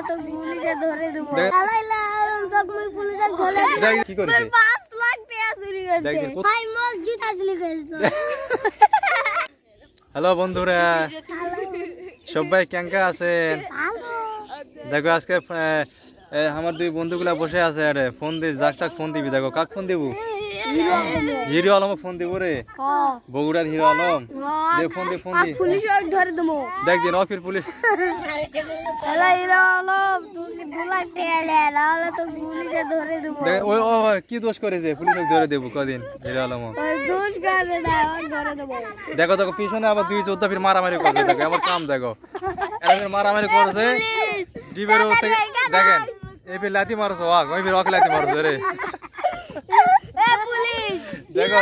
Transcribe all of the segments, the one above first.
তো পুলিশে ধরে দেব আলাইলা তখন পুলিশে ধরে দেব কি করেছে 5 লাখ টাকা চুরি করেছে ভাই মোল জুতা চুরি করেছে হ্যালো বন্ধুরা সবাই কেঙ্কা আছেন দেখো আজকে আমার দুই বন্ধুগুলা বসে আছে আরে ফোন দি যাক ফোন দিবি দেখো কাক ফোন দিব হিরো আলম ফোন দিব রে বগুড়ার হিরো আলম দে ফোন দি পুলিশ ধরে দেব দেখ দিন অফির পুলিশ হ্যালো হিরো আলম তুমি 2 লাখ টাকা লে নাহলে তো পুলিশে ধরে দেব ওই ও কি দোষ করেছে পুলিশে ধরে দেব কদিন হিরো আলম ওই দোষ করে না ধরে দেব দেখো দেখো পিছনে আবার দুই যোদ্ধা ফির মারামারি করছে দেখো আমার কাম দেখো এরা মারামারি করছে ডিবের থেকে দেখেন এই ফির লাথি মারছো ওয়াক ওই ফির ওয়াক লাথি মারছো রে দেখো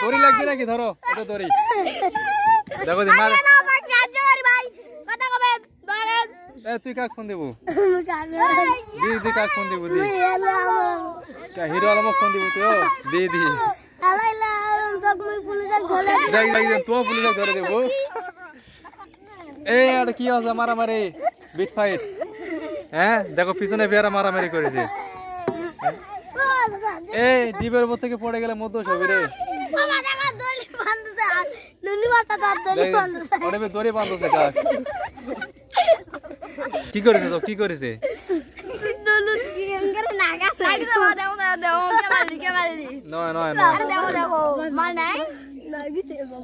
দড়ি লাগবে নাকি ধরো এটা দড়ি দেখো দি মার তুই কাক ফোন দেবো দি কাক ফোন দেবো দি হিরো আলম ফোন দিব তুই দি তোমার পুলিশে ধরে দেবো এই আর কি আছে মারামারি বিট ফাইট হ্যাঁ দেখো পিছনে বেয়ারা মারামারি করেছে এই ডিবের উপর থেকে পড়ে গেলে মধ্য ছবি রে দড়ি বাঁধছে কাক কি করেছে তো কি করেছে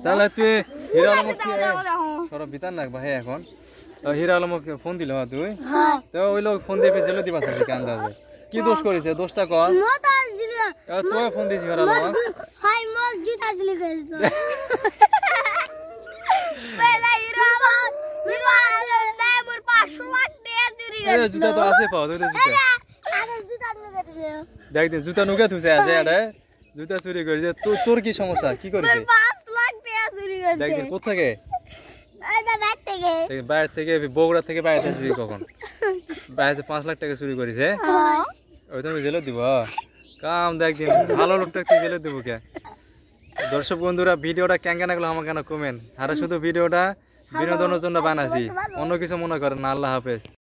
তাহলে তুই হিরো আলম বিতার না ভাই এখন হিরো আলমকে ফোন দিল তুই তো ওই লোক ফোন দিয়ে জেলে দিবা থাকি আন্দাজে কি দোষ করেছে দোষটা কর তুই ফোন দিয়েছি হিরো আলম জুতা তো আছে পাও তুই দেখ দিন জুতা নুকে থুছে আছে আরে জুতা চুরি করেছে তোর কি সমস্যা কি করেছে 5 লাখ টাকা চুরি করেছে দেখ দিন কোথা থেকে বাইরে থেকে বগুড়া থেকে বাইরে চুরি কখন বাইরে 5 লাখ টাকা চুরি করেছে ওই তুমি জেলে দিব কাম দেখ দিন ভালো লোকটা তুই জেলে দিব কে দর্শক বন্ধুরা ভিডিওটা কেঙ্গা লাগলো আমাকে কেন কমেন্ট আর শুধু ভিডিওটা বিনোদনের জন্য বানাইছি অন্য কিছু মনে করেন না আল্লাহ হাফেজ।